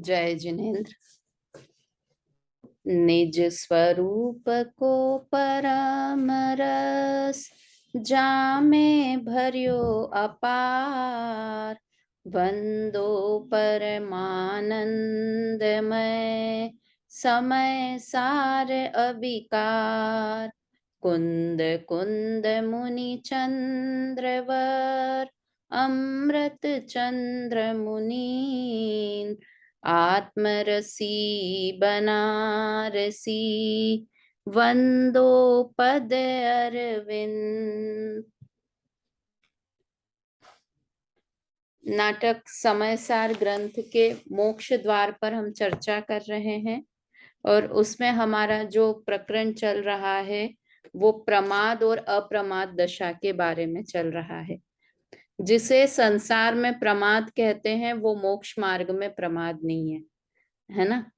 जय जिनेन्द्र। निज स्वरूप को परम रस जामे भर्यो अपार, वंदो परमानंदमय समय सार अविकार। कुंद कुंद मुनि चंद्रवर अमृत चंद्र मुनीन्द्र, आत्मरसी बनारसी वंदो पद अरविंद। नाटक समयसार ग्रंथ के मोक्ष द्वार पर हम चर्चा कर रहे हैं और उसमें हमारा जो प्रकरण चल रहा है वो प्रमाद और अप्रमाद दशा के बारे में चल रहा है। जिसे संसार में प्रमाद कहते हैं वो मोक्ष मार्ग में प्रमाद नहीं है, है ना।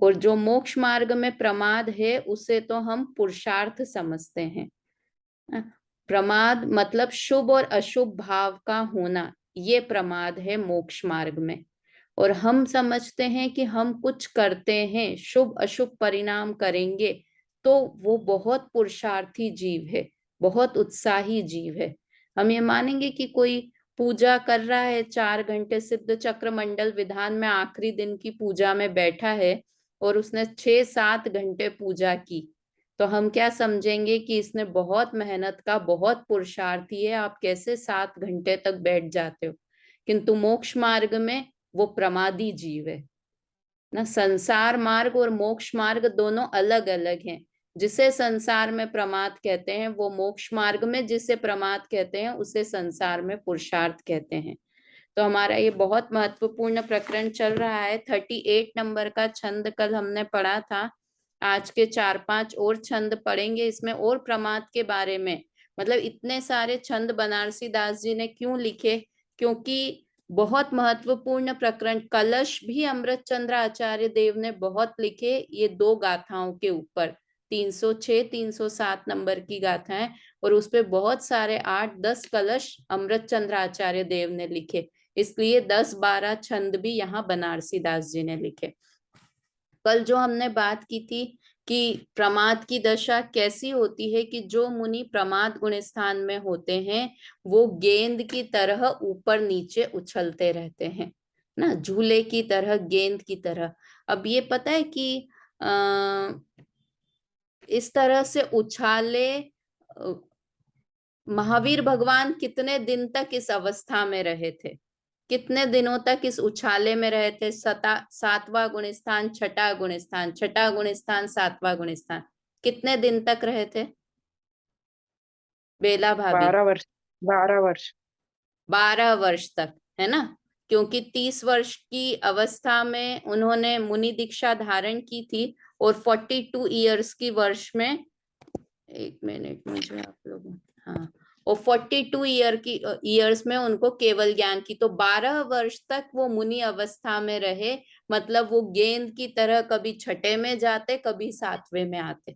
और जो मोक्ष मार्ग में प्रमाद है उसे तो हम पुरुषार्थ समझते हैं। प्रमाद मतलब शुभ और अशुभ भाव का होना, ये प्रमाद है मोक्ष मार्ग में। और हम समझते हैं कि हम कुछ करते हैं, शुभ अशुभ परिणाम करेंगे, तो वो बहुत पुरुषार्थी जीव है, बहुत उत्साही जीव है। हम ये मानेंगे कि कोई पूजा कर रहा है 4 घंटे, सिद्ध चक्र मंडल विधान में आखिरी दिन की पूजा में बैठा है और उसने 6-7 घंटे पूजा की, तो हम क्या समझेंगे कि इसने बहुत मेहनत का, बहुत पुरुषार्थी है, आप कैसे 7 घंटे तक बैठ जाते हो। किंतु मोक्ष मार्ग में वो प्रमादी जीव है ना। संसार मार्ग और मोक्ष मार्ग दोनों अलग अलग हैं। जिसे संसार में प्रमाद कहते हैं वो मोक्ष मार्ग में, जिसे प्रमाद कहते हैं उसे संसार में पुरुषार्थ कहते हैं। तो हमारा ये बहुत महत्वपूर्ण प्रकरण चल रहा है। 38 नंबर का छंद कल हमने पढ़ा था। आज के 4-5 और छंद पढ़ेंगे इसमें और प्रमाद के बारे में। मतलब इतने सारे छंद बनारसी दास जी ने क्यों लिखे, क्योंकि बहुत महत्वपूर्ण प्रकरण। कलश भी अमृत चंद्र आचार्य देव ने बहुत लिखे ये 2 गाथाओं के ऊपर। 306-307 नंबर की गाथा है और उस पे बहुत सारे 8-10 कलश अमृत चंद्र आचार्य देव ने लिखे। इसलिए 10-12 छंद भी यहाँ बनारसी दास जी ने लिखे। कल जो हमने बात की थी कि प्रमाद की दशा कैसी होती है, कि जो मुनि प्रमाद गुण स्थान में होते हैं वो गेंद की तरह ऊपर नीचे उछलते रहते हैं ना, झूले की तरह, गेंद की तरह। अब ये पता है कि इस तरह से उछाले महावीर भगवान कितने दिन तक इस अवस्था में रहे थे, कितने दिनों तक इस उछाले में रहे थे। 7वां गुण स्थान, 6ठा गुण स्थान, 6ठा गुण स्थान, 7वां गुण स्थान, कितने दिन तक रहे थे बेला भाभी? 12 वर्ष। 12 वर्ष। 12 वर्ष तक, है ना। क्योंकि 30 वर्ष की अवस्था में उन्होंने मुनि दीक्षा धारण की थी और 42 ईयर्स की वर्ष में, एक मिनट मुझे आप लोग, हाँ, और 42 ईयर्स में उनको केवल ज्ञान की। तो 12 वर्ष तक वो मुनि अवस्था में रहे। मतलब वो गेंद की तरह कभी 6ठे में जाते, कभी 7वें में आते,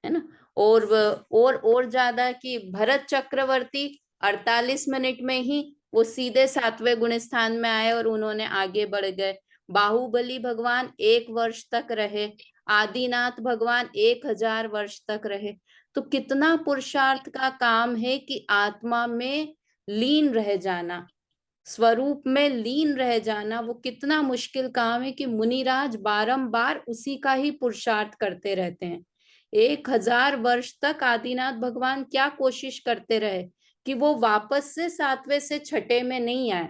है ना। और ज्यादा कि भरत चक्रवर्ती 48 मिनट में ही वो सीधे 7वें गुण स्थान में आए और उन्होंने आगे बढ़ गए। बाहुबली भगवान 1 वर्ष तक रहे, आदिनाथ भगवान 1000 वर्ष तक रहे। तो कितना पुरुषार्थ का काम है कि आत्मा में लीन रह जाना, स्वरूप में लीन रह जाना, वो कितना मुश्किल काम है कि मुनिराज बारंबार उसी का ही पुरुषार्थ करते रहते हैं। 1000 वर्ष तक आदिनाथ भगवान क्या कोशिश करते रहे कि वो वापस से 7वें से 6ठे में नहीं आए,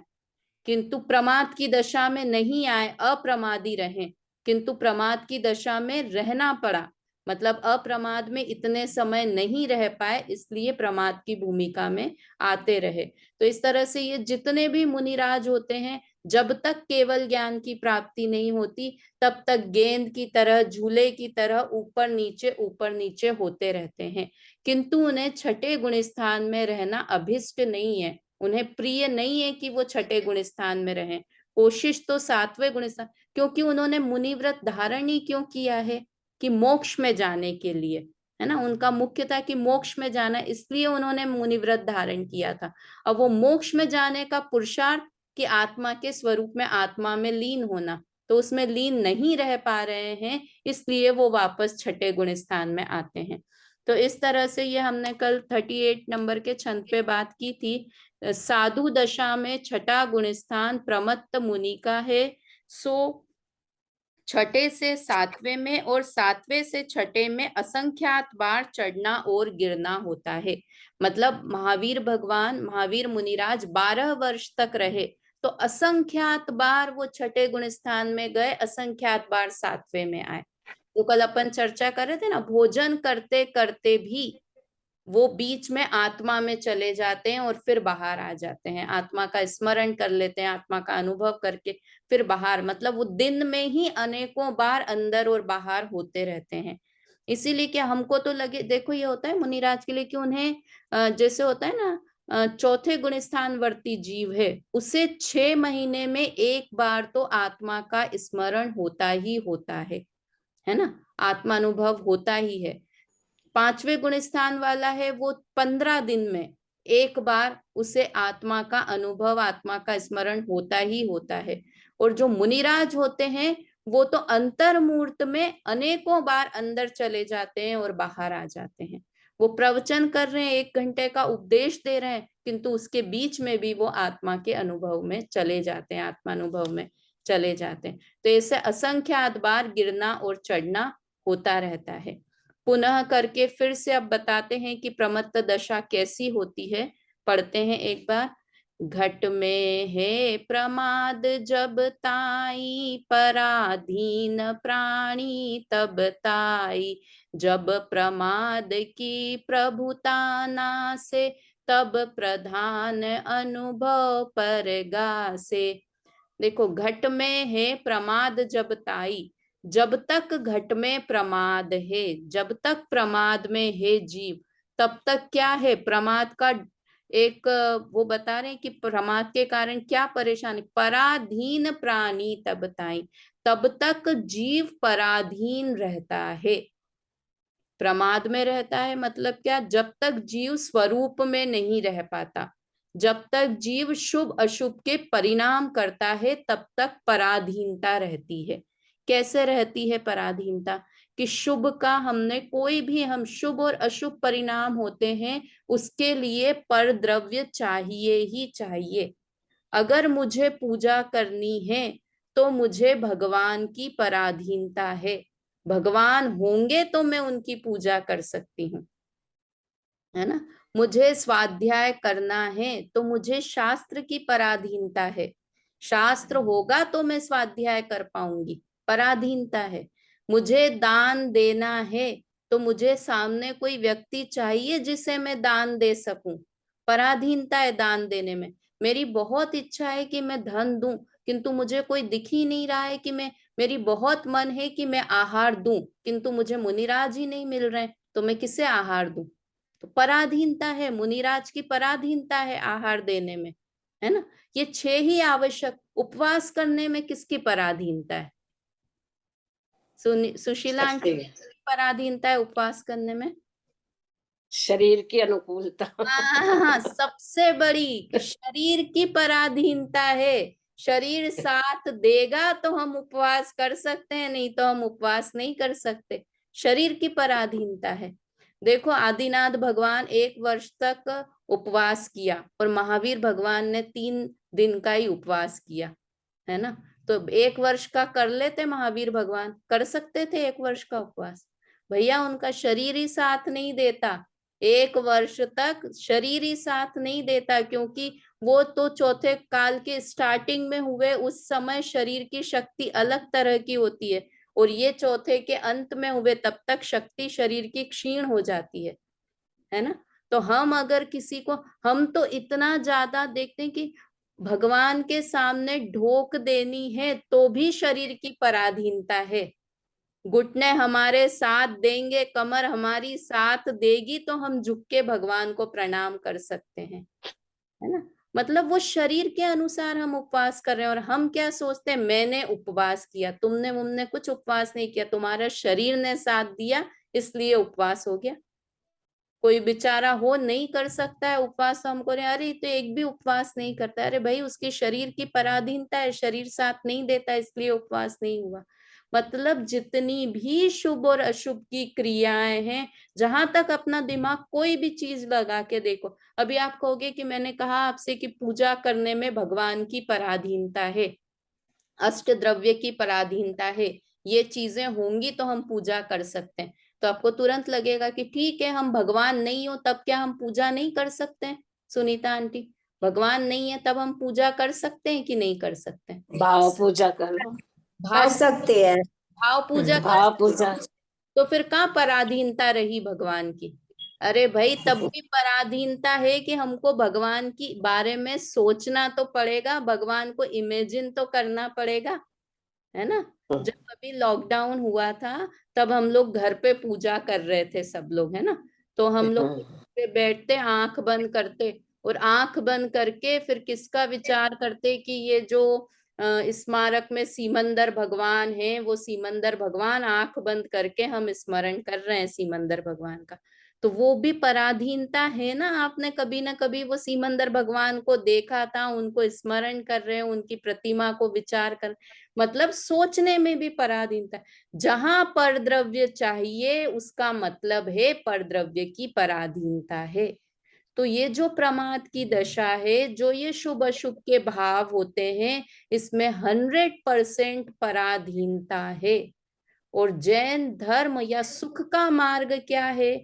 किंतु प्रमाद की दशा में नहीं आए, अप्रमादी रहे, किंतु प्रमाद की दशा में रहना पड़ा। मतलब अप्रमाद में इतने समय नहीं रह पाए, इसलिए प्रमाद की भूमिका में आते रहे। तो इस तरह से ये जितने भी मुनिराज होते हैं, जब तक केवल ज्ञान की प्राप्ति नहीं होती तब तक गेंद की तरह, झूले की तरह ऊपर नीचे होते रहते हैं। किंतु उन्हें 6ठे गुण स्थान में रहना अभिष्ट नहीं है, उन्हें प्रिय नहीं है कि वो 6ठे गुण स्थान में रहें। कोशिश तो 7वें गुण स्थान, क्योंकि उन्होंने मुनिव्रत धारण ही क्यों किया है कि मोक्ष में जाने के लिए, है ना। उनका मुख्य था कि मोक्ष में जाना, इसलिए उन्होंने मुनिव्रत धारण किया था। अब वो मोक्ष में जाने का पुरुषार्थ कि आत्मा के स्वरूप में, आत्मा में लीन होना, तो उसमें लीन नहीं रह पा रहे हैं, इसलिए वो वापस छठे गुण स्थान में आते हैं। तो इस तरह से ये हमने कल 38 नंबर के छंद पे बात की थी। साधु दशा में छठा गुण स्थान प्रमत्त मुनि का है। सो छठे से सातवें में और सातवें से छठे में असंख्यात बार चढ़ना और गिरना होता है। मतलब महावीर भगवान, महावीर मुनिराज 12 वर्ष तक रहे, तो असंख्यात बार वो छठे गुण स्थान में गए, असंख्यात बार सातवें में आए। तो कल अपन चर्चा कर रहे थे ना, भोजन करते करते भी वो बीच में आत्मा में चले जाते हैं और फिर बाहर आ जाते हैं, आत्मा का स्मरण कर लेते हैं, आत्मा का अनुभव करके फिर बाहर, मतलब वो दिन में ही अनेकों बार अंदर और बाहर होते रहते हैं। इसीलिए कि हमको तो लगे, देखो ये होता है मुनिराज के लिए कि उन्हें जैसे होता है ना, चौथे गुण स्थान वर्ती जीव है, उसे 6 महीने में एक बार तो आत्मा का स्मरण होता ही होता है ना, आत्मानुभव होता ही है। पांचवें गुण स्थान वाला है, वो 15 दिन में एक बार उसे आत्मा का अनुभव, आत्मा का स्मरण होता ही होता है। और जो मुनिराज होते हैं वो तो अंतर्मूर्त में अनेकों बार अंदर चले जाते हैं और बाहर आ जाते हैं। वो प्रवचन कर रहे हैं, 1 घंटे का उपदेश दे रहे हैं, किंतु उसके बीच में भी वो आत्मा के अनुभव में चले जाते हैं, आत्मानुभव में चले जाते हैं। तो ऐसे असंख्यात बार गिरना और चढ़ना होता रहता है। पुनः करके फिर से अब बताते हैं कि प्रमत्त दशा कैसी होती है। पढ़ते हैं एक बार। घट में है प्रमाद जब ताई, पराधीन प्राणी तब ताई। जब प्रमाद की प्रभुता नासे, तब प्रधान अनुभव पर गासे। देखो, घट में है प्रमाद जब ताई, जब तक घट में प्रमाद है, जब तक प्रमाद में है जीव, तब तक क्या है, प्रमाद का एक वो बता रहे हैं कि प्रमाद के कारण क्या परेशानी, पराधीन प्राणी तब ताई, तब तक जीव पराधीन रहता है, प्रमाद में रहता है। मतलब क्या, जब तक जीव स्वरूप में नहीं रह पाता, जब तक जीव शुभ अशुभ के परिणाम करता है, तब तक पराधीनता रहती है। कैसे रहती है पराधीनता, कि शुभ का हमने कोई भी, हम शुभ और अशुभ परिणाम होते हैं, उसके लिए पर द्रव्य चाहिए ही चाहिए। अगर मुझे पूजा करनी है तो मुझे भगवान की पराधीनता है, भगवान होंगे तो मैं उनकी पूजा कर सकती हूँ, है ना। मुझे स्वाध्याय करना है तो मुझे शास्त्र की पराधीनता है, शास्त्र होगा तो मैं स्वाध्याय कर पाऊंगी, पराधीनता है। मुझे दान देना है तो मुझे सामने कोई व्यक्ति चाहिए जिसे मैं दान दे सकूं, पराधीनता है दान देने में। मेरी बहुत इच्छा है कि मैं धन दूं, किंतु मुझे कोई दिख ही नहीं रहा है कि मैं, मेरी बहुत मन है कि मैं आहार दूं, किंतु मुझे मुनिराज ही नहीं मिल रहे, तो मैं किसे आहार दूं। तो पराधीनता है, मुनिराज की पराधीनता है आहार देने में, है ना। ये 6 ही आवश्यक, उपवास करने में किसकी पराधीनता है, सुशीला आंटी, पराधीनता है उपवास करने में? शरीर की अनुकूलता। हाँ, सबसे बड़ी कि शरीर की पराधीनता है। शरीर साथ देगा तो हम उपवास कर सकते हैं, नहीं तो हम उपवास नहीं कर सकते, शरीर की पराधीनता है। देखो, आदिनाथ भगवान 1 वर्ष तक उपवास किया और महावीर भगवान ने 3 दिन का ही उपवास किया, है ना। तो 1 वर्ष का कर लेते महावीर भगवान, कर सकते थे 1 वर्ष का उपवास, भैया उनका शरीर ही साथ नहीं देता, 1 वर्ष तक शरीर ही साथ नहीं देता, क्योंकि वो तो चौथे काल के स्टार्टिंग में हुए, उस समय शरीर की शक्ति अलग तरह की होती है, और ये चौथे के अंत में हुए, तब तक शक्ति शरीर की क्षीण हो जाती है ना। तो हम अगर किसी को, हम तो इतना ज्यादा देखते हैं कि भगवान के सामने ढोक देनी है तो भी शरीर की पराधीनता है, घुटने हमारे साथ देंगे, कमर हमारी साथ देगी तो हम झुक के भगवान को प्रणाम कर सकते हैं, है ना। मतलब वो शरीर के अनुसार हम उपवास कर रहे हैं, और हम क्या सोचते हैं, मैंने उपवास किया, तुमने कुछ उपवास नहीं किया, तुम्हारा शरीर ने साथ दिया, इसलिए उपवास हो गया। कोई बेचारा हो नहीं कर सकता है उपवास, तो हम कह रहे हैं अरे तो एक भी उपवास नहीं करता, अरे भाई उसके शरीर की पराधीनता है, शरीर साथ नहीं देता इसलिए उपवास नहीं हुआ। मतलब जितनी भी शुभ और अशुभ की क्रियाएं हैं, जहां तक अपना दिमाग कोई भी चीज लगा के देखो। अभी आप कहोगे कि मैंने कहा आपसे कि पूजा करने में भगवान की पराधीनता है, अष्ट द्रव्य की पराधीनता है, ये चीजें होंगी तो हम पूजा कर सकते हैं। तो आपको तुरंत लगेगा कि ठीक है, हम भगवान नहीं हो तब क्या हम पूजा नहीं कर सकते हैं? सुनीता आंटी, भगवान नहीं है तब हम पूजा कर सकते हैं कि नहीं कर सकते हैं? भाव पूजा कर लो। कर भाव, सकते हैं। भाव पूजा कर भाव सकते पूजा। हैं। तो फिर कहाँ पराधीनता रही भगवान की? अरे भाई तब भी पराधीनता है कि हमको भगवान की बारे में सोचना तो पड़ेगा, भगवान को इमेजिन तो करना पड़ेगा, है ना। जब अभी लॉकडाउन हुआ था तब हम लोग घर पे पूजा कर रहे थे सब लोग, है ना। तो हम लोग पे बैठते, आंख बंद करते, और आंख बंद करके फिर किसका विचार करते कि ये जो स्मारक में सीमंदर भगवान है, वो सीमंदर भगवान आंख बंद करके हम स्मरण कर रहे हैं सीमंदर भगवान का। तो वो भी पराधीनता है ना, आपने कभी ना कभी वो सीमंदर भगवान को देखा था, उनको स्मरण कर रहे हैं, उनकी प्रतिमा को विचार कर, मतलब सोचने में भी पराधीनता। जहां पर द्रव्य चाहिए उसका मतलब है पर द्रव्य की पराधीनता है। तो ये जो प्रमाद की दशा है, जो ये शुभ अशुभ के भाव होते हैं, इसमें 100% पराधीनता है। और जैन धर्म या सुख का मार्ग क्या है?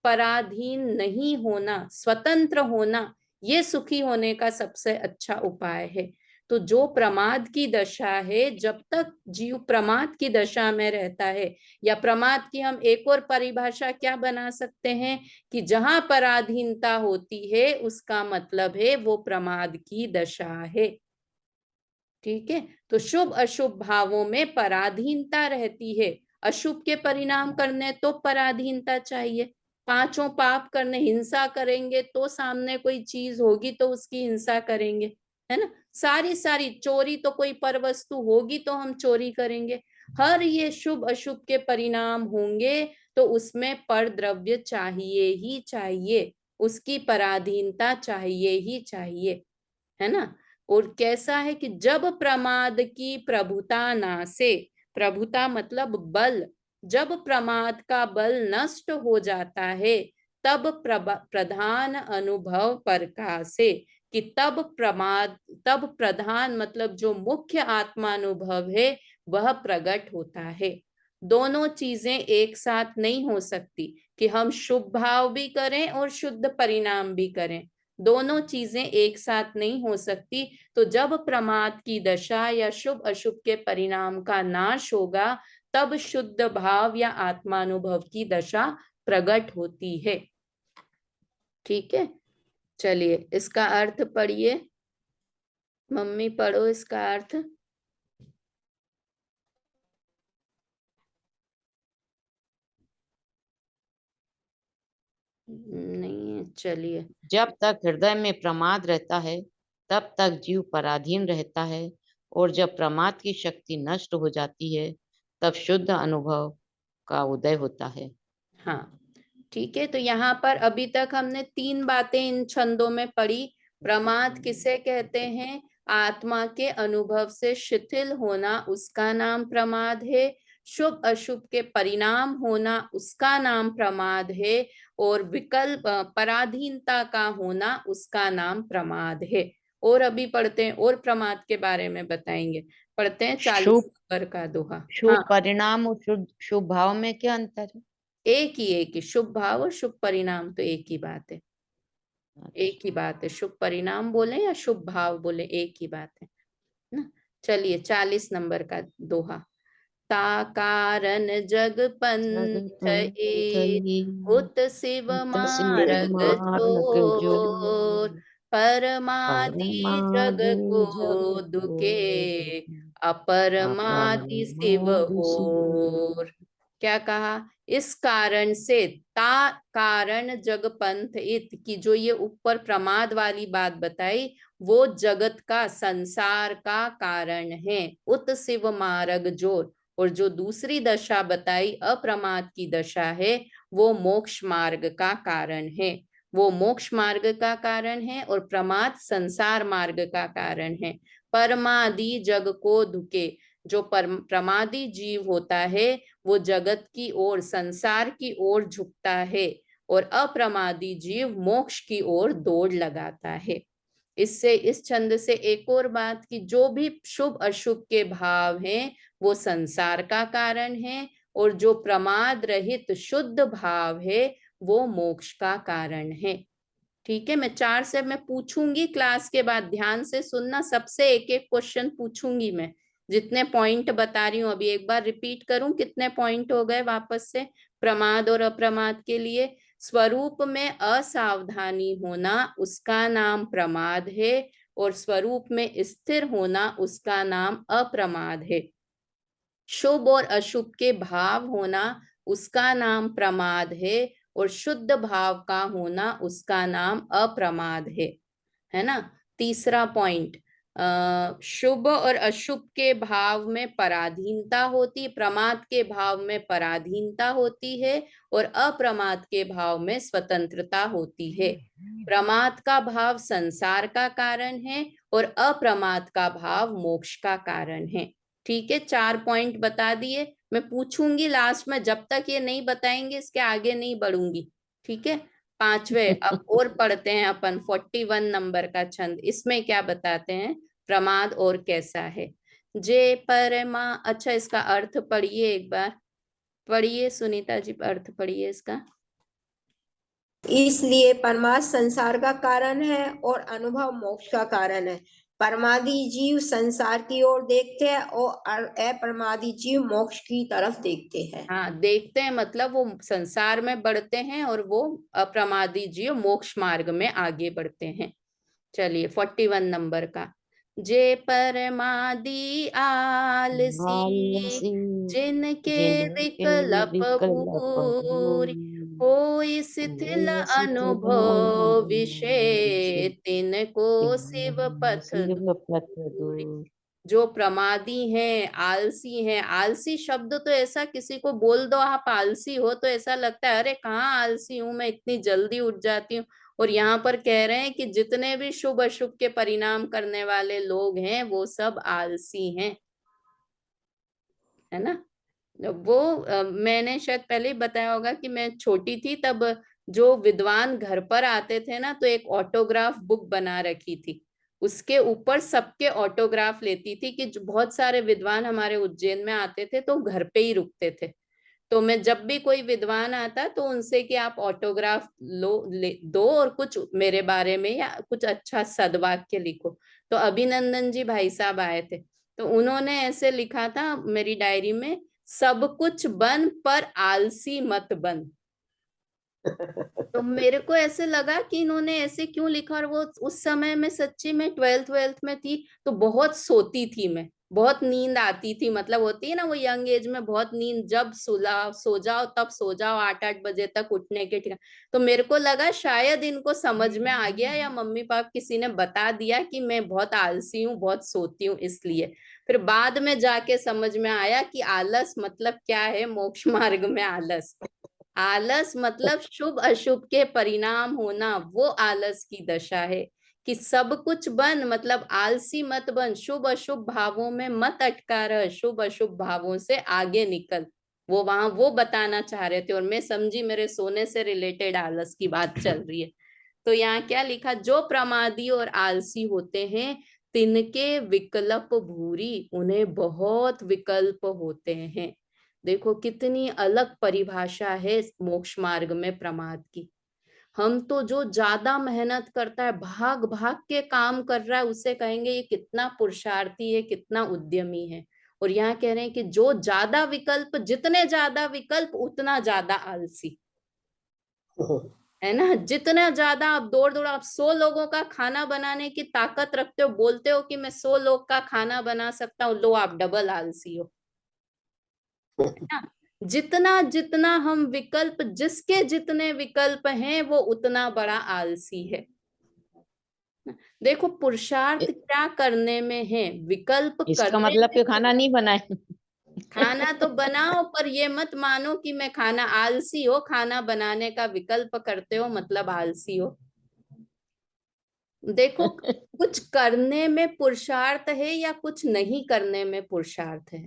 पराधीन नहीं होना, स्वतंत्र होना, ये सुखी होने का सबसे अच्छा उपाय है। तो जो प्रमाद की दशा है, जब तक जीव प्रमाद की दशा में रहता है, या प्रमाद की हम एक और परिभाषा क्या बना सकते हैं कि जहां पराधीनता होती है उसका मतलब है वो प्रमाद की दशा है। ठीक है, तो शुभ अशुभ भावों में पराधीनता रहती है। अशुभ के परिणाम करने तो पराधीनता चाहिए, पांचों पाप करने, हिंसा करेंगे तो सामने कोई चीज होगी तो उसकी हिंसा करेंगे, है ना। सारी सारी चोरी, तो कोई पर वस्तु होगी तो हम चोरी करेंगे। हर ये शुभ अशुभ के परिणाम होंगे तो उसमें पर द्रव्य चाहिए ही चाहिए, उसकी पराधीनता चाहिए ही चाहिए, है ना। और कैसा है कि जब प्रमाद की प्रभुता नासे, प्रभुता मतलब बल, जब प्रमाद का बल नष्ट हो जाता है तब प्रधान अनुभव प्रकाशे, कि तब प्रधान मतलब जो मुख्य आत्मानुभव है वह प्रकट होता है। दोनों चीजें एक साथ नहीं हो सकती कि हम शुभ भाव भी करें और शुद्ध परिणाम भी करें, दोनों चीजें एक साथ नहीं हो सकती। तो जब प्रमाद की दशा या शुभ अशुभ के परिणाम का नाश होगा तब शुद्ध भाव या आत्मानुभव की दशा प्रकट होती है। ठीक है, चलिए इसका अर्थ पढ़िए, मम्मी पढ़ो इसका अर्थ। नहीं है, चलिए। जब तक हृदय में प्रमाद रहता है तब तक जीव पराधीन रहता है, और जब प्रमाद की शक्ति नष्ट हो जाती है तब शुद्ध अनुभव का उदय होता है। हाँ ठीक है, तो यहाँ पर अभी तक हमने 3 बातें इन छंदों में पढ़ी। प्रमाद किसे कहते हैं? आत्मा के अनुभव से शिथिल होना, उसका नाम प्रमाद है। शुभ अशुभ के परिणाम होना, उसका नाम प्रमाद है। और विकल्प पराधीनता का होना, उसका नाम प्रमाद है। और अभी पढ़ते हैं, और प्रमाद के बारे में बताएंगे। पढ़ते हैं 40 शुभ नंबर का दोहा। शुभ हाँ, परिणाम और शुभ भाव में क्या अंतर है? एक ही शुभ भाव और शुभ परिणाम तो एक ही बात है, एक ही बात है। शुभ परिणाम बोले या शुभ भाव बोले, एक ही बात है ना। चलिए 40 नंबर का दोहा। ता कारण जग पंथ उत शिव मारग जोर, परमादि जग को दुखे अपरमादि शिव होर। क्या कहा? इस कारण से, ता कारण जग पंथ इत, की जो ये ऊपर प्रमाद वाली बात बताई वो जगत का, संसार का कारण है। उत शिव मार्ग जोर, और जो दूसरी दशा बताई अप्रमाद की दशा है वो मोक्ष मार्ग का कारण है। वो मोक्ष मार्ग का कारण है और प्रमाद संसार मार्ग का कारण है। परमादि जग को धुके, जो प्रमादी जीव होता है वो जगत की ओर संसार की ओर झुकता है और अप्रमादी जीव मोक्ष की ओर दौड़ लगाता है। इससे इस छंद से एक और बात कि जो भी शुभ अशुभ के भाव हैं वो संसार का कारण है और जो प्रमाद रहित शुद्ध भाव है वो मोक्ष का कारण है। ठीक है, मैं 4 से मैं पूछूंगी क्लास के बाद, ध्यान से सुनना, सबसे एक एक क्वेश्चन पूछूंगी मैं। जितने पॉइंट बता रही हूँ अभी एक बार रिपीट करूं, कितने पॉइंट हो गए वापस से प्रमाद और अप्रमाद के लिए। स्वरूप में असावधानी होना उसका नाम प्रमाद है और स्वरूप में स्थिर होना उसका नाम अप्रमाद है। शुभ और अशुभ के भाव होना उसका नाम प्रमाद है और शुद्ध भाव का होना उसका नाम अप्रमाद है ना। तीसरा पॉइंट, शुभ और अशुभ के भाव में पराधीनता होती, प्रमाद के भाव में पराधीनता होती है और अप्रमाद के भाव में स्वतंत्रता होती है। प्रमाद का भाव संसार का कारण है और अप्रमाद का भाव मोक्ष का कारण है। ठीक है, 4 पॉइंट बता दिए। मैं पूछूंगी लास्ट में, जब तक ये नहीं बताएंगे इसके आगे नहीं बढ़ूंगी। ठीक है, 5वें अब और पढ़ते हैं अपन 41 नंबर का छंद। इसमें क्या बताते हैं, प्रमाद और कैसा है। जे परमा, अच्छा इसका अर्थ पढ़िए एक बार, पढ़िए सुनीता जी, अर्थ पढ़िए इसका। इसलिए परमाद संसार का कारण है और अनुभव मोक्ष का कारण है। परमादी जीव संसार की ओर देखते हैं और अप्रमादी जीव मोक्ष की तरफ देखते हैं। हाँ, देखते हैं मतलब वो संसार में बढ़ते हैं और वो अप्रमादी जीव मोक्ष मार्ग में आगे बढ़ते हैं। चलिए 41 नंबर का। जे परमादी आलसी जिनके विकल्प भूरि होई शिथिल अनुभव विषय तिनको शिव पथ दूरि। जो प्रमादी हैं, आलसी हैं, आलसी शब्द तो ऐसा किसी को बोल दो आप आलसी हो तो ऐसा लगता है अरे कहाँ आलसी हूं मैं, इतनी जल्दी उठ जाती हूँ। और यहाँ पर कह रहे हैं कि जितने भी शुभ अशुभ के परिणाम करने वाले लोग हैं वो सब आलसी हैं, है ना। वो मैंने शायद पहले ही बताया होगा कि मैं छोटी थी तब जो विद्वान घर पर आते थे ना तो एक ऑटोग्राफ बुक बना रखी थी, उसके ऊपर सबके ऑटोग्राफ लेती थी कि जो बहुत सारे विद्वान हमारे उज्जैन में आते थे तो घर पे ही रुकते थे। तो मैं जब भी कोई विद्वान आता तो उनसे कि आप ऑटोग्राफ दो और कुछ मेरे बारे में या कुछ अच्छा सदवाक्य लिखो। तो अभिनंदन जी भाई साहब आए थे तो उन्होंने ऐसे लिखा था मेरी डायरी में, सब कुछ बन पर आलसी मत बन। तो मेरे को ऐसे लगा कि इन्होंने ऐसे क्यों लिखा, और वो उस समय में सच्ची में 12th में थी तो बहुत सोती थी मैं, बहुत नींद आती थी, मतलब होती है ना वो यंग एज में बहुत नींद, जब सो जाओ तब सो जाओ 8-8 बजे तक उठने के ठिकाना। तो मेरे को लगा शायद इनको समझ में आ गया या मम्मी पापा किसी ने बता दिया कि मैं बहुत आलसी हूँ, बहुत सोती हूँ इसलिए। फिर बाद में जाके समझ में आया कि आलस मतलब क्या है, मोक्ष मार्ग में आलस, आलस मतलब शुभ अशुभ के परिणाम होना, वो आलस की दशा है। कि सब कुछ बन मतलब आलसी मत बन, शुभ अशुभ भावों में मत अटका रह, शुभ अशुभ भावों से आगे निकल, वो वहां वो बताना चाह रहे थे और मैं समझी मेरे सोने से रिलेटेड आलस की बात चल रही है। तो यहाँ क्या लिखा, जो प्रमादी और आलसी होते हैं तिनके विकल्प भूरी, उन्हें बहुत विकल्प होते हैं। देखो कितनी अलग परिभाषा है मोक्ष मार्ग में प्रमाद की। हम तो जो ज्यादा मेहनत करता है, भाग भाग के काम कर रहा है, उसे कहेंगे ये कितना पुरुषार्थी है, कितना उद्यमी है। और यहाँ कह रहे हैं कि जो ज्यादा विकल्प, जितने ज्यादा विकल्प उतना ज्यादा आलसी, है ना। जितना ज्यादा आप दौड़ दौड़, आप 100 लोगों का खाना बनाने की ताकत रखते हो, बोलते हो कि मैं 100 लोग का खाना बना सकता हूँ, लो आप डबल आलसी हो, है ना। जितना जितना हम विकल्प, जिसके जितने विकल्प हैं वो उतना बड़ा आलसी है। देखो पुरुषार्थ क्या करने में है, विकल्प इसका करने मतलब में कि खाना नहीं बनाए। खाना तो बनाओ, पर ये मत मानो कि मैं खाना आलसी हो, खाना बनाने का विकल्प करते हो मतलब आलसी हो। देखो, कुछ करने में पुरुषार्थ है या कुछ नहीं करने में पुरुषार्थ है?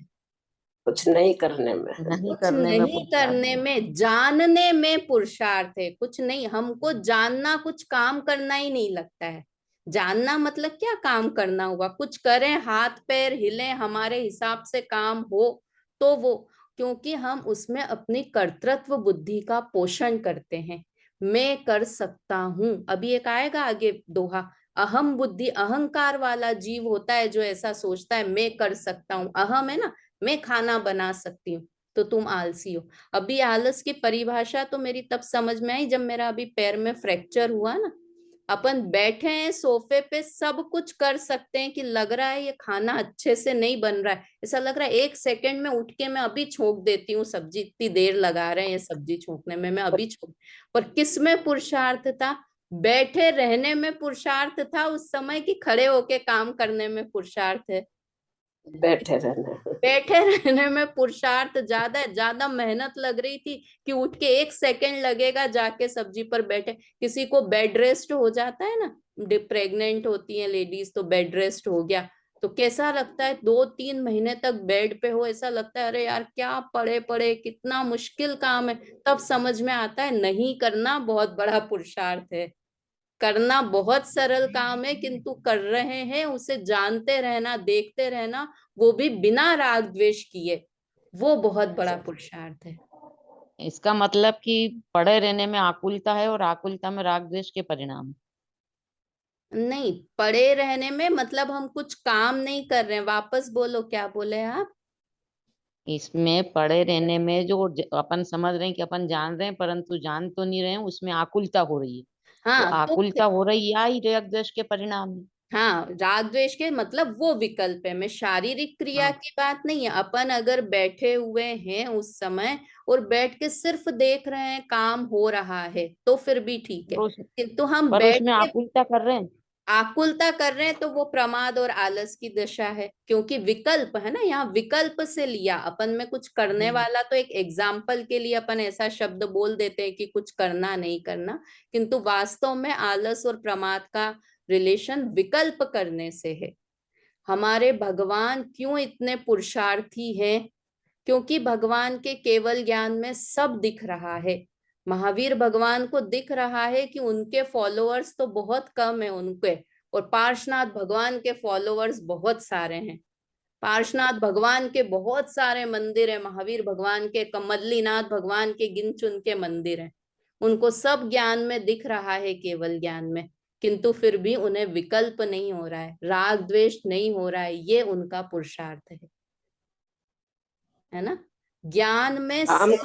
कुछ नहीं करने में। नहीं कुछ करने में नहीं पुरुषार्थ करने है। में, जानने में पुरुषार्थ है। कुछ नहीं, हमको जानना कुछ काम करना ही नहीं लगता है। जानना मतलब क्या काम करना हुआ, कुछ करें, हाथ पैर हिले, हमारे हिसाब से काम हो तो वो, क्योंकि हम उसमें अपनी कर्तृत्व बुद्धि का पोषण करते हैं। मैं कर सकता हूं, अभी एक आएगा आगे दोहा, अहम बुद्धि, अहंकार वाला जीव होता है जो ऐसा सोचता है मैं कर सकता हूँ। अहम है ना, मैं खाना बना सकती हूँ, तो तुम आलसी हो। अभी आलस की परिभाषा तो मेरी तब समझ में आई जब मेरा अभी पैर में फ्रैक्चर हुआ ना। अपन बैठे हैं सोफे पे, सब कुछ कर सकते हैं, कि लग रहा है ये खाना अच्छे से नहीं बन रहा है, ऐसा लग रहा है 1 सेकंड में उठ के मैं अभी छोंक देती हूँ सब्जी, इतनी देर लगा रहे हैं ये सब्जी छोंकने में, मैं अभी छोंक। पर किस में पुरुषार्थ था? बैठे रहने में पुरुषार्थ था उस समय, कि खड़े होके काम करने में पुरुषार्थ है? बैठे रहना। बैठे रहने में पुरुषार्थ ज्यादा है। ज्यादा मेहनत लग रही थी कि उठ के 1 सेकंड लगेगा जाके सब्जी पर बैठे। किसी को बेड रेस्ट हो जाता है ना, प्रेग्नेंट होती है लेडीज, तो बेड रेस्ट हो गया तो कैसा लगता है, 2-3 महीने तक बेड पे हो, ऐसा लगता है अरे यार क्या पड़े पड़े, कितना मुश्किल काम है। तब समझ में आता है नहीं करना बहुत बड़ा पुरुषार्थ है। करना बहुत सरल काम है, किंतु कर रहे हैं उसे जानते रहना, देखते रहना, वो भी बिना राग द्वेष किए, वो बहुत बड़ा पुरुषार्थ है। इसका मतलब कि पड़े रहने में आकुलता है और आकुलता में राग द्वेष के परिणाम है। नहीं, पड़े रहने में मतलब हम कुछ काम नहीं कर रहे हैं। वापस बोलो, क्या बोले आप? इसमें पड़े रहने में जो अपन समझ रहे हैं कि अपन जान रहे हैं परंतु जान तो नहीं रहे हैं, उसमें आकुलता हो रही है। तो हाँ तो, आकुलता हो रही है, ही राग द्वेष के परिणाम है। हाँ, राग द्वेष के मतलब वो विकल्प है, मैं शारीरिक क्रिया हाँ, की बात नहीं है। अपन अगर बैठे हुए हैं उस समय और बैठ के सिर्फ देख रहे हैं काम हो रहा है तो फिर भी ठीक है, पर उस किंतु हम पर बैठ उसमें के आकुलता कर रहे हैं। आकुलता कर रहे हैं तो वो प्रमाद और आलस की दशा है, क्योंकि विकल्प है ना, यहाँ विकल्प से लिया अपन में कुछ करने वाला, तो एक एग्जाम्पल के लिए अपन ऐसा शब्द बोल देते हैं कि कुछ करना नहीं करना, किंतु वास्तव में आलस और प्रमाद का रिलेशन विकल्प करने से है। हमारे भगवान क्यों इतने पुरुषार्थी हैं? क्योंकि भगवान के केवल ज्ञान में सब दिख रहा है। महावीर भगवान को दिख रहा है कि उनके फॉलोअर्स तो बहुत कम है उनके, और पार्श्वनाथ भगवान के फॉलोअर्स बहुत सारे हैं। पार्श्वनाथ भगवान के बहुत सारे मंदिर है, महावीर भगवान के, कमल्लीनाथ भगवान के गिन चुन के मंदिर हैं। उनको सब ज्ञान में दिख रहा है, केवल ज्ञान में, किंतु फिर भी उन्हें विकल्प नहीं हो रहा है, राग द्वेष नहीं हो रहा है, ये उनका पुरुषार्थ है ना। ज्ञान में काम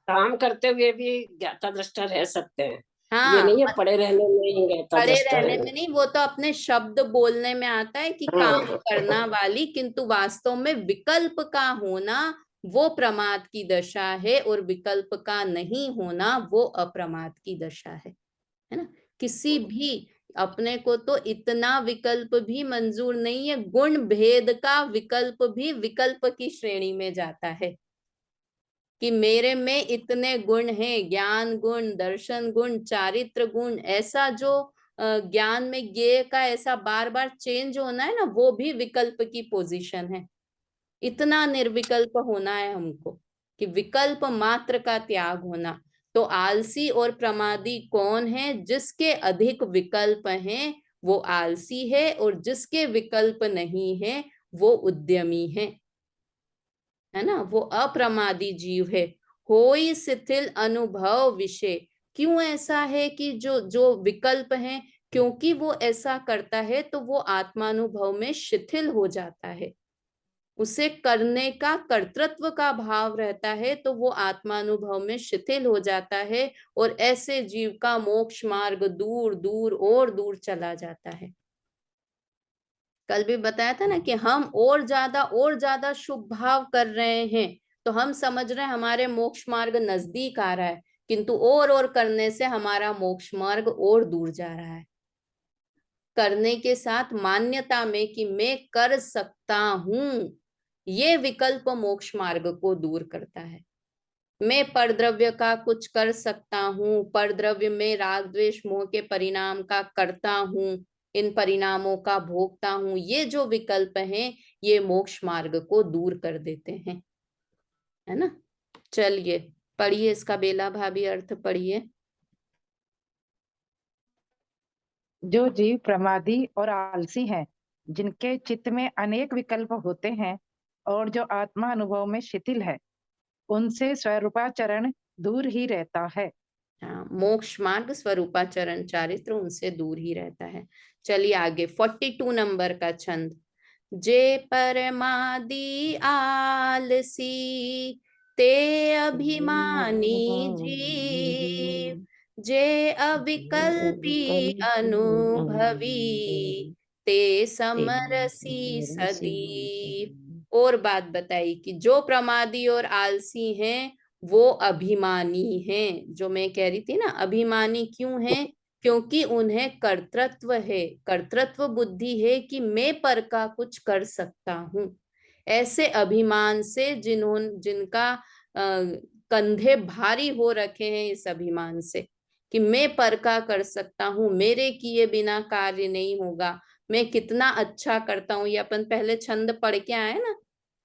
काम करते हुए भी ज्ञाता दृष्टा रह सकते हैं। ये हाँ, नहीं है पड़े रहने में ही ज्ञाता खड़े दृष्टा रहने रहना। में नहीं, वो तो अपने शब्द बोलने में आता है कि काम हाँ, करना वाली, किंतु वास्तव में विकल्प का होना वो प्रमाद की दशा है, और विकल्प का नहीं होना वो अप्रमाद की दशा है ना। किसी भी, अपने को तो इतना विकल्प भी मंजूर नहीं है, गुण भेद का विकल्प भी विकल्प की श्रेणी में जाता है, कि मेरे में इतने गुण हैं, ज्ञान गुण, दर्शन गुण, चारित्र गुण, ऐसा जो ज्ञान में ज्ञेय का ऐसा बार बार चेंज होना है ना, वो भी विकल्प की पोजीशन है। इतना निर्विकल्प होना है हमको, कि विकल्प मात्र का त्याग होना। तो आलसी और प्रमादी कौन है? जिसके अधिक विकल्प हैं वो आलसी है, और जिसके विकल्प नहीं है वो उद्यमी है ना, वो अप्रमादी जीव है। होई शिथिल अनुभव विषय। क्यों ऐसा है कि जो जो विकल्प हैं, क्योंकि वो ऐसा करता है तो वो आत्मानुभव में शिथिल हो जाता है, उसे करने का कर्तृत्व का भाव रहता है, तो वो आत्मानुभव में शिथिल हो जाता है, और ऐसे जीव का मोक्ष मार्ग दूर दूर और दूर चला जाता है। कल भी बताया था ना कि हम और ज्यादा शुभ भाव कर रहे हैं, तो हम समझ रहे हैं हमारे मोक्ष मार्ग नजदीक आ रहा है, किंतु और करने से हमारा मोक्ष मार्ग और दूर जा रहा है। करने के साथ मान्यता में कि मैं कर सकता हूं, ये विकल्प मोक्ष मार्ग को दूर करता है। मैं परद्रव्य का कुछ कर सकता हूँ, परद्रव्य में राग द्वेष मोह के परिणाम का करता हूँ, इन परिणामों का भोगता हूँ, ये जो विकल्प हैं ये मोक्ष मार्ग को दूर कर देते हैं, है ना। चलिए पढ़िए इसका बेला भाभी अर्थ पढ़िए। जो जीव प्रमादी और आलसी हैं, जिनके चित्त में अनेक विकल्प होते हैं और जो आत्मा अनुभव में शिथिल है, उनसे स्वरूपाचरण दूर ही रहता है। हाँ, मोक्ष मार्ग स्वरूपाचरण चारित्र उनसे दूर ही रहता है। चलिए आगे 42 नंबर का छंद। जे परमादि आलसी ते अभिमानी जीव, जे अविकल्पी अनुभवी ते समरसी सदीव। और बात बताई कि जो प्रमादी और आलसी हैं वो अभिमानी हैं। जो मैं कह रही थी ना, अभिमानी क्यों हैं? क्योंकि उन्हें कर्तृत्व है, कर्तृत्व बुद्धि है कि मैं पर का कुछ कर सकता हूँ। ऐसे अभिमान से जिनका कंधे भारी हो रखे हैं इस अभिमान से कि मैं पर का कर सकता हूँ, मेरे किए बिना कार्य नहीं होगा, मैं कितना अच्छा करता हूँ। ये अपन पहले छंद पढ़ के आए ना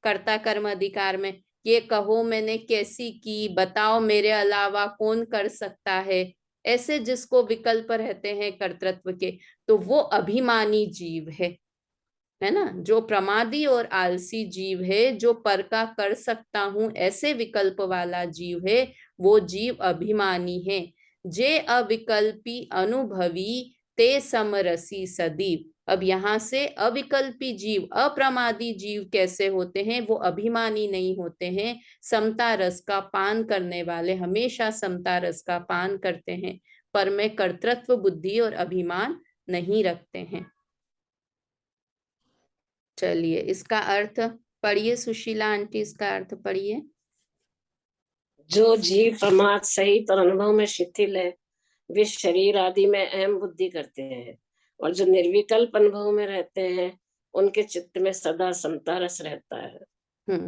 कर्ता कर्म अधिकार में, ये कहो मैंने कैसी की, बताओ मेरे अलावा कौन कर सकता है। ऐसे जिसको विकल्प रहते हैं कर्तृत्व के, तो वो अभिमानी जीव है ना। जो प्रमादी और आलसी जीव है, जो पर का कर सकता हूं ऐसे विकल्प वाला जीव है, वो जीव अभिमानी है। जे अविकल्पी अनुभवी ते समरसी सदीव। अब यहाँ से अविकल्पी जीव, अप्रमादी जीव कैसे होते हैं? वो अभिमानी नहीं होते हैं, समता रस का पान करने वाले हमेशा समता रस का पान करते हैं, पर में कर्तृत्व बुद्धि और अभिमान नहीं रखते हैं। चलिए इसका अर्थ पढ़िए सुशीला आंटी, इसका अर्थ पढ़िए। जो जीव प्रमाद सहित और अनुभव में शिथिल है, वे शरीर आदि में अहम बुद्धि करते हैं, और जो निर्विकल्प अनुभव में रहते हैं, उनके चित्त में सदा समता रस रहता है।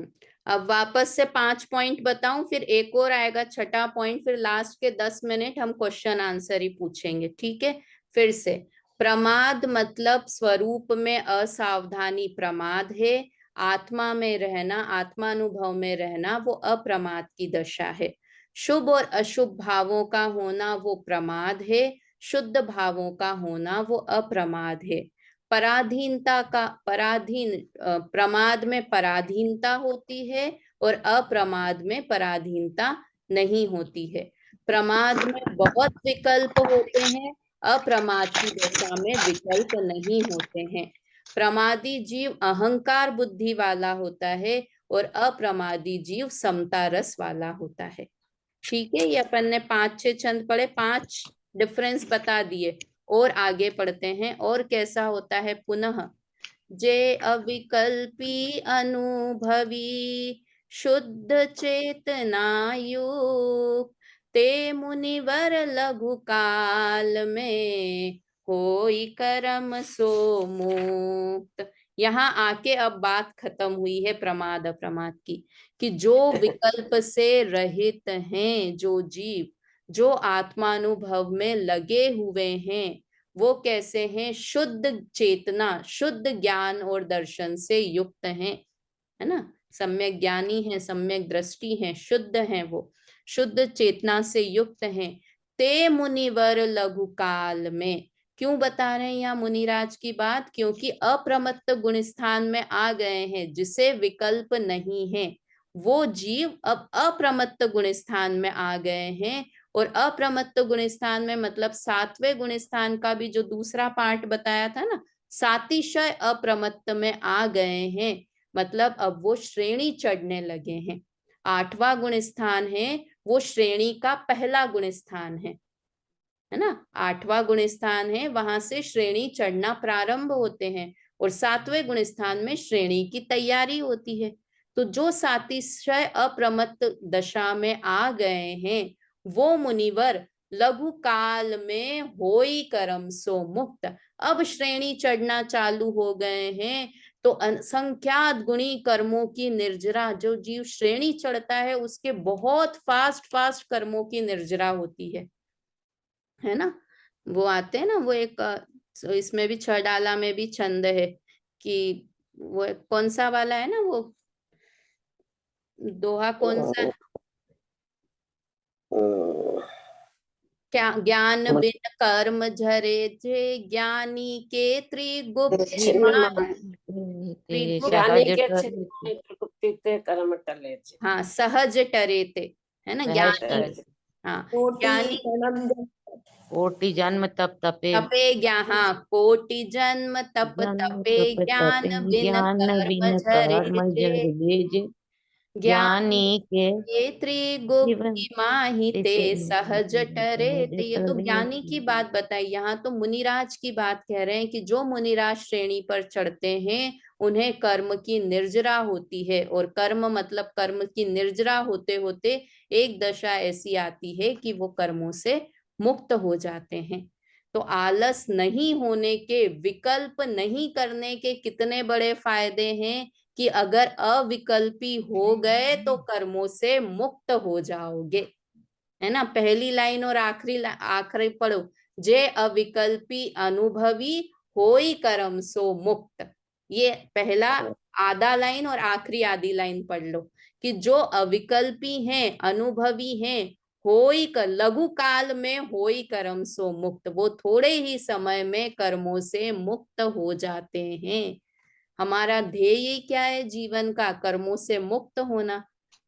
अब वापस से 5 पॉइंट बताऊं, फिर एक और आएगा छठा पॉइंट, फिर लास्ट के 10 मिनट हम क्वेश्चन आंसर ही पूछेंगे, ठीक है। फिर से, प्रमाद मतलब स्वरूप में असावधानी प्रमाद है, आत्मा में रहना, आत्मानुभव में रहना वो अप्रमाद की दशा है। शुभ और अशुभ भावों का होना वो प्रमाद है, शुद्ध भावों का होना वो अप्रमाद है। पराधीनता का प्रमाद में पराधीनता होती है और अप्रमाद में पराधीनता नहीं होती है। प्रमाद में बहुत विकल्प होते हैं, अप्रमाद की दशा में विकल्प नहीं होते हैं। प्रमादी जीव अहंकार बुद्धि वाला होता है और अप्रमादी जीव समता रस वाला होता है, ठीक है। ये अपन ने 5-6 छंद पढ़े, 5 डिफरेंस बता दिए। और आगे पढ़ते हैं, और कैसा होता है पुनः। जे अविकल्पी अनुभवी शुद्ध चेतना युक्त ते मुनिवर लघु काल में होई कर्म सो मुक्त। यहाँ आके अब बात खत्म हुई है प्रमाद अप्रमाद की, कि जो विकल्प से रहित हैं जो जीव, जो आत्मानुभव में लगे हुए हैं, वो कैसे हैं? शुद्ध चेतना, शुद्ध ज्ञान और दर्शन से युक्त हैं, है ना। सम्यक ज्ञानी है, सम्यक दृष्टि है, शुद्ध हैं, वो शुद्ध चेतना से युक्त हैं। ते मुनिवर लघु काल में, क्यों बता रहे हैं यहाँ मुनिराज की बात? क्योंकि अप्रमत्त गुण स्थान में आ गए हैं, जिसे विकल्प नहीं है। वो जीव अब अप्रमत्त गुण स्थान में आ गए हैं, और अप्रमत्त गुण स्थान में मतलब 7वें गुण स्थान का भी जो दूसरा पार्ट बताया था ना, सातिशय अप्रमत्त में आ गए हैं, मतलब अब वो श्रेणी चढ़ने लगे हैं। 8वां गुण स्थान है वो श्रेणी का पहला गुण स्थान है ना। 8वां गुण स्थान है, वहां से श्रेणी चढ़ना प्रारंभ होते हैं, और 7वें गुण स्थान में श्रेणी की तैयारी होती है। तो जो सातिशय अप्रमत्त दशा में आ गए हैं, वो मुनिवर लघु काल में होई कर्म सो मुक्त, अब श्रेणी चढ़ना चालू हो गए हैं, तो असंख्यात गुणी कर्मों की निर्जरा, जो जीव श्रेणी चढ़ता है उसके बहुत फास्ट फास्ट कर्मों की निर्जरा होती है ना। वो आते हैं ना, वो एक इसमें भी छह डाला में भी छंद है कि वो कौन सा वाला है ना, वो दोहा कौन सा है? क्या ज्ञान बिन कर्म झरे थे, ज्ञानी के त्रिगुप्ति ज्ञानी के चित्त में त्रिगुप्ति ते कर्म टले थे। हाँ, सहज टरे थे, है ना, ज्ञानी। हाँ, ज्ञानी कोटि जन्म तप तपे तपे ज्ञान, हाँ, कोटि जन्म तप तपे ज्ञान बिन कर्म झरे, ज्ञानी के ये त्रिगुप्ति माहि ते सहज टरे थे। ये तो ज्ञानी की बात बताई, यहाँ तो मुनिराज की बात कह रहे हैं कि जो मुनिराज श्रेणी पर चढ़ते हैं उन्हें कर्म की निर्जरा होती है, और कर्म मतलब कर्म की निर्जरा होते होते एक दशा ऐसी आती है कि वो कर्मों से मुक्त हो जाते हैं। तो आलस नहीं होने के, विकल्प नहीं करने के कितने बड़े फायदे हैं कि अगर अविकल्पी हो गए तो कर्मों से मुक्त हो जाओगे, है ना। पहली लाइन और आखिरी पढ़ो, जे अविकल्पी अनुभवी होई कर्म सो मुक्त। ये पहला आधा लाइन और आखिरी आधी लाइन पढ़ लो कि जो अविकल्पी हैं, अनुभवी हैं, होई कर लघु काल में होई कर्म सो मुक्त, वो थोड़े ही समय में कर्मों से मुक्त हो जाते हैं। हमारा ध्येय क्या है जीवन का? कर्मों से मुक्त होना।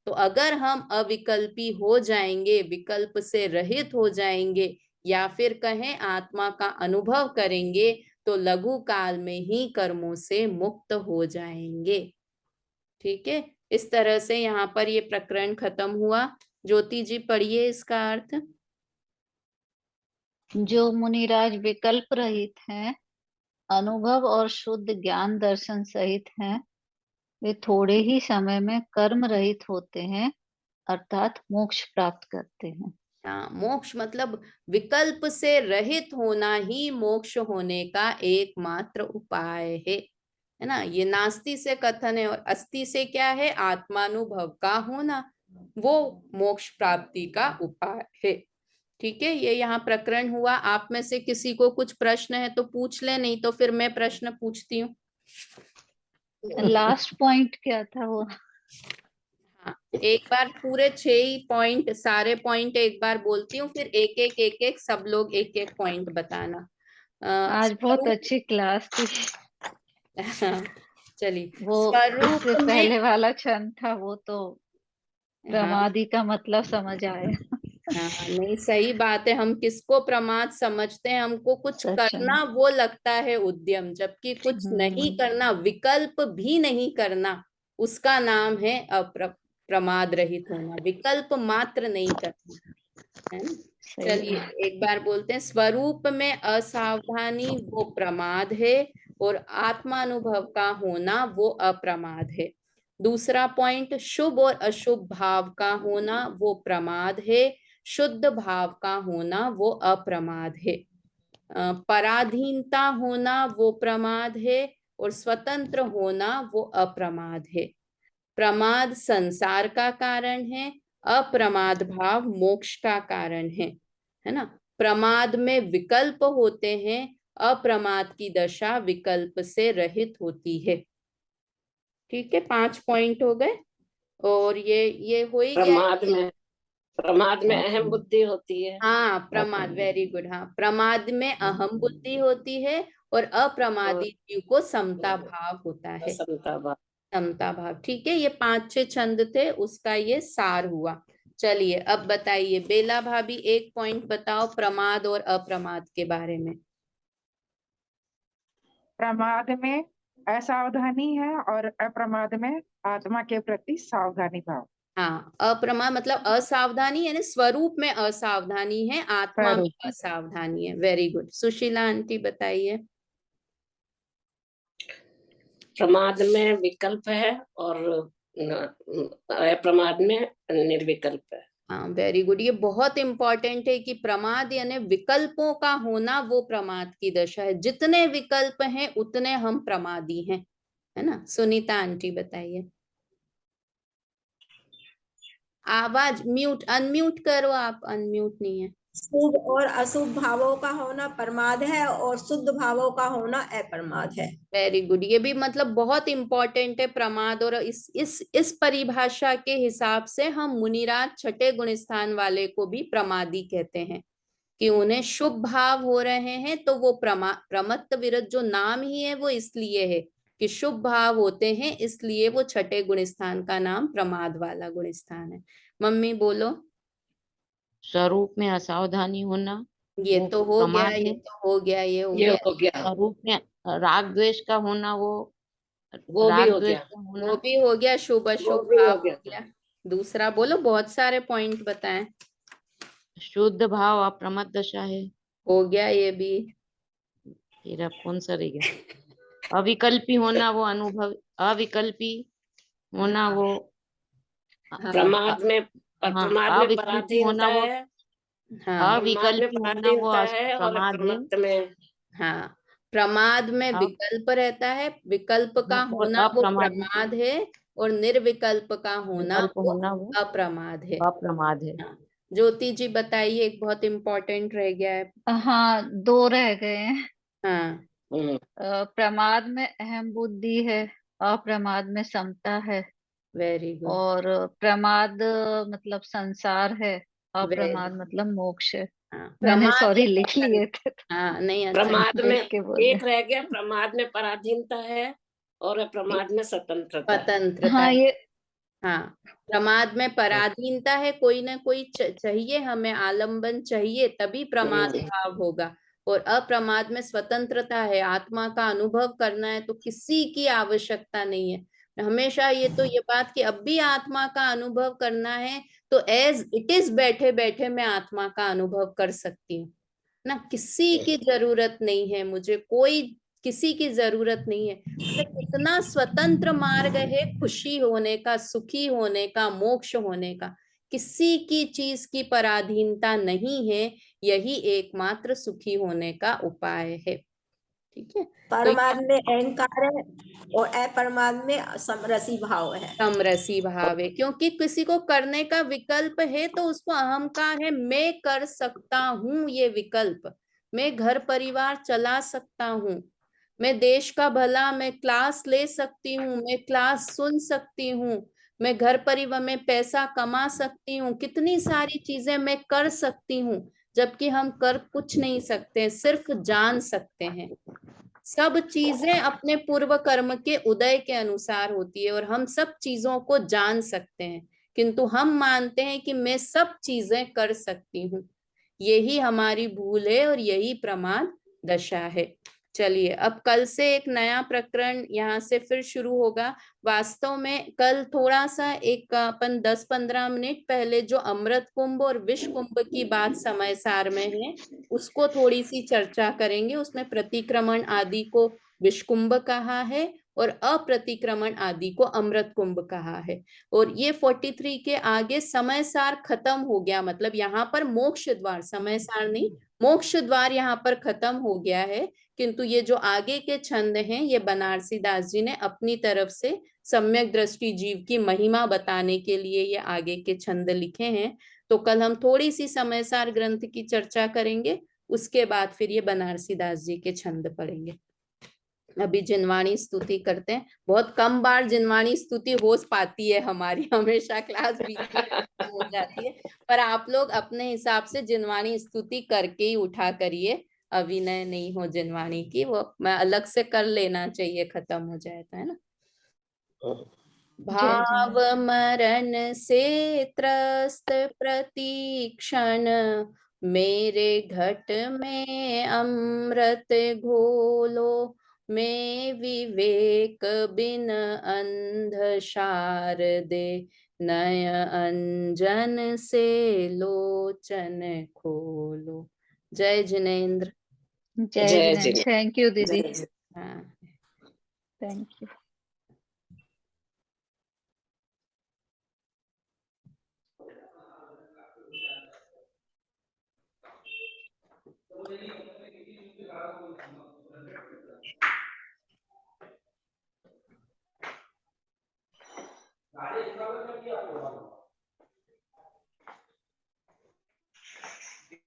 तो अगर हम अविकल्पी हो जाएंगे, विकल्प से रहित हो जाएंगे, या फिर कहें आत्मा का अनुभव करेंगे, तो लघु काल में ही कर्मों से मुक्त हो जाएंगे। ठीक है, इस तरह से यहाँ पर ये प्रकरण खत्म हुआ। ज्योति जी पढ़िए इसका अर्थ। जो मुनिराज विकल्प रहित हैं, अनुभव और शुद्ध ज्ञान दर्शन सहित हैं, वे थोड़े ही समय में कर्म रहित होते हैं, अर्थात मोक्ष प्राप्त करते हैं। हाँ, मोक्ष मतलब विकल्प से रहित होना ही मोक्ष होने का एकमात्र उपाय है ना। ये नास्ति से कथन है, और अस्ति से क्या है? आत्मानुभव का होना, वो मोक्ष प्राप्ति का उपाय है। ठीक है, ये यहाँ प्रकरण हुआ। आप में से किसी को कुछ प्रश्न है तो पूछ ले, नहीं तो फिर मैं प्रश्न पूछती हूँ। लास्ट पॉइंट क्या था वो? हाँ, एक बार पूरे 6 ही पॉइंट, सारे पॉइंट एक बार बोलती हूँ, फिर एक एक सब लोग एक एक पॉइंट बताना। आज बहुत अच्छी क्लास थी। चलिए, वो स्वरूप इससे में, पहले वाला क्षण था, वो तो प्रमादी का मतलब समझ आया। हाँ, नहीं सही बात है। हम किसको प्रमाद समझते हैं? हमको कुछ करना वो लगता है उद्यम, जबकि कुछ नहीं करना, विकल्प भी नहीं करना, उसका नाम है प्रमाद रहित होना। विकल्प मात्र नहीं करना, है ना। चलिए एक बार बोलते हैं, स्वरूप में असावधानी वो प्रमाद है, और आत्मानुभव का होना वो अप्रमाद है। दूसरा पॉइंट, शुभ और अशुभ भाव का होना वो प्रमाद है, शुद्ध भाव का होना वो अप्रमाद है। पराधीनता होना वो प्रमाद है, और स्वतंत्र होना वो अप्रमाद है। प्रमाद संसार का कारण है, अप्रमाद भाव मोक्ष का कारण है ना। प्रमाद में विकल्प होते हैं, अप्रमाद की दशा विकल्प से रहित होती है। ठीक है, 5 पॉइंट हो गए, और ये हो ही गया। प्रमाद में अहम बुद्धि होती है। हाँ, प्रमाद, वेरी गुड। हाँ, प्रमाद में अहम बुद्धि होती है, और अप्रमादी जीव को समता भाव होता है। समता भाव, ठीक है। ये 5-6 छंद थे, उसका ये सार हुआ। चलिए अब बताइए, बेला भाभी एक पॉइंट बताओ प्रमाद और अप्रमाद के बारे में। प्रमाद में असावधानी है और अप्रमाद में आत्मा के प्रति सावधानी भाव। हाँ, अप्रमाद मतलब असावधानी, यानी स्वरूप में असावधानी है, आत्मा में असावधानी है। Very good. सुशीला आंटी बताइए। प्रमाद में विकल्प है और अप्रमाद में निर्विकल्प है। हाँ, वेरी गुड। ये बहुत इंपॉर्टेंट है कि प्रमाद यानी विकल्पों का होना वो प्रमाद की दशा है। जितने विकल्प हैं उतने हम प्रमादी हैं, है ना। सुनीता आंटी बताइए। आवाज म्यूट, अनम्यूट करो आप, अनम्यूट नहीं है। शुभ और अशुभ भावों का होना प्रमाद है और शुद्ध भावों का होना अप्रमाद है। वेरी गुड, ये भी मतलब बहुत इंपॉर्टेंट है प्रमाद। और इस परिभाषा के हिसाब से हम मुनिराज छठे गुण स्थान वाले को भी प्रमादी कहते हैं कि उन्हें शुभ भाव हो रहे हैं, तो वो प्रमत्त विरत जो नाम ही है वो इसलिए है कि शुभ भाव होते हैं, इसलिए वो छठे गुण स्थान का नाम प्रमाद वाला गुण स्थान है। मम्मी बोलो। स्वरूप में असावधानी होना ये वो तो हो गया, प्रमाद ये है। तो हो गया, ये हो ये गया। हो गया, स्वरूप में राग द्वेष का होना वो वो भी राग हो द्वेष गया, का वो होना भी हो गया, शुभ वो अशुभ भी भाव हो हो गया। गया। दूसरा बोलो, बहुत सारे पॉइंट बताएं। शुद्ध भाव अप्रमद दशा है। हो गया ये भी। फिर अब कौन सा रह गया? अविकल्पी होना वो अनुभव, अविकल्पी होना वो हाँ प्रमाद में, हाँ प्रमाद में अविकल्पी होना पराधीनता वो है, हाँ प्रमाद में अविकल्पी होना वो पराधीनता है और प्रमाद है। अप्रमत्त में हाँ। प्रमाद में अब विकल्प रहता है, विकल्प का और होना वो अप्रमाद प्रमाद है, और निर्विकल्प का होना विकल्प वो होना वो अप्रमाद है। अप्रमाद है। हाँ। ज्योति जी बताइए, एक बहुत इंपॉर्टेंट रह गया है। हाँ, दो रह गए हैं। हाँ। हम्म, प्रमाद में अहम बुद्धि है, अप्रमाद में समता है, वेरी गुड। और प्रमाद मतलब संसार है, वेरी। अप्रमाद मतलब मोक्ष है। हाँ, मैंने प्रमाद सॉरी या लिख लिए स्वतंत्र। थे, हाँ नहीं, अच्छा प्रमाद में देख के बोले। एक रह गया, प्रमाद में पराधीनता है और अप्रमाद में स्वतंत्रता। स्वतंत्रता हाँ है। ये हाँ। प्रमाद में पराधीनता है, कोई ना कोई चाहिए, हमें आलंबन चाहिए, तभी प्रमाद हम्म, भाव होगा। और अप्रमाद में स्वतंत्रता है, आत्मा का अनुभव करना है तो किसी की आवश्यकता नहीं है। हमेशा ये तो ये बात कि अब भी आत्मा का अनुभव करना है तो एज इट इज बैठे बैठे मैं आत्मा का अनुभव कर सकती हूँ ना। किसी की जरूरत नहीं है मुझे, कोई किसी की जरूरत नहीं है। मतलब कितना स्वतंत्र मार्ग है खुशी होने का, सुखी होने का, मोक्ष होने का। किसी की चीज की पराधीनता नहीं है, यही एकमात्र सुखी होने का उपाय है। ठीक है। तो परमाद में अहंकार है और अप्रमाद में समरसी भाव है। समरसी भाव है, क्योंकि किसी को करने का विकल्प है तो उसको अहम का है, मैं कर सकता हूँ ये विकल्प, मैं घर परिवार चला सकता हूँ, मैं देश का भला, मैं क्लास ले सकती हूँ, मैं क्लास सुन सकती हूँ, मैं घर परिवार में पैसा कमा सकती हूँ, कितनी सारी चीजें मैं कर सकती हूँ। जबकि हम कर कुछ नहीं सकते, सिर्फ जान सकते हैं। सब चीजें अपने पूर्व कर्म के उदय के अनुसार होती है और हम सब चीजों को जान सकते हैं, किंतु हम मानते हैं कि मैं सब चीजें कर सकती हूँ। यही हमारी भूल है और यही प्रमाद दशा है। चलिए, अब कल से एक नया प्रकरण यहाँ से फिर शुरू होगा। वास्तव में कल थोड़ा सा एक अपन 10-15 मिनट पहले जो अमृत कुंभ और विष कुंभ की बात समय सार में है उसको थोड़ी सी चर्चा करेंगे। उसमें प्रतिक्रमण आदि को विष कुंभ कहा है और अप्रतिक्रमण आदि को अमृत कुंभ कहा है। और ये 43 के आगे समय सार खत्म हो गया, मतलब यहाँ पर मोक्ष द्वार, समय सार नहीं, मोक्ष द्वार यहाँ पर खत्म हो गया है। किंतु ये जो आगे के छंद हैं ये बनारसी दास जी ने अपनी तरफ से सम्यक दृष्टि जीव की महिमा बताने के लिए ये आगे के छंद लिखे हैं। तो कल हम थोड़ी सी समय सार ग्रंथ की चर्चा करेंगे, उसके बाद फिर ये बनारसी दास जी के छंद पढ़ेंगे। अभी जिनवाणी स्तुति करते हैं। बहुत कम बार जिनवाणी स्तुति हो पाती है हमारी, हमेशा क्लास बीच में खत्म हो जाती है। पर आप लोग अपने हिसाब से जिनवाणी स्तुति करके ही उठा करिए, अभिनय नहीं हो जिनवाणी की, वो मैं अलग से कर लेना चाहिए, खत्म हो जाए तो, है ना। जय भाव जिनेन्द्र। मरण से त्रस्त प्रतीक्षण, मेरे घट में अमृत घोलो, मैं विवेक बिन अंध शारदे, नय अंजन से लोचन खोलो। जय जिनेन्द्र। जय जय जिनेन्द्र, जय थैंक यू दीदी, जय जय। हाँ। Thank you.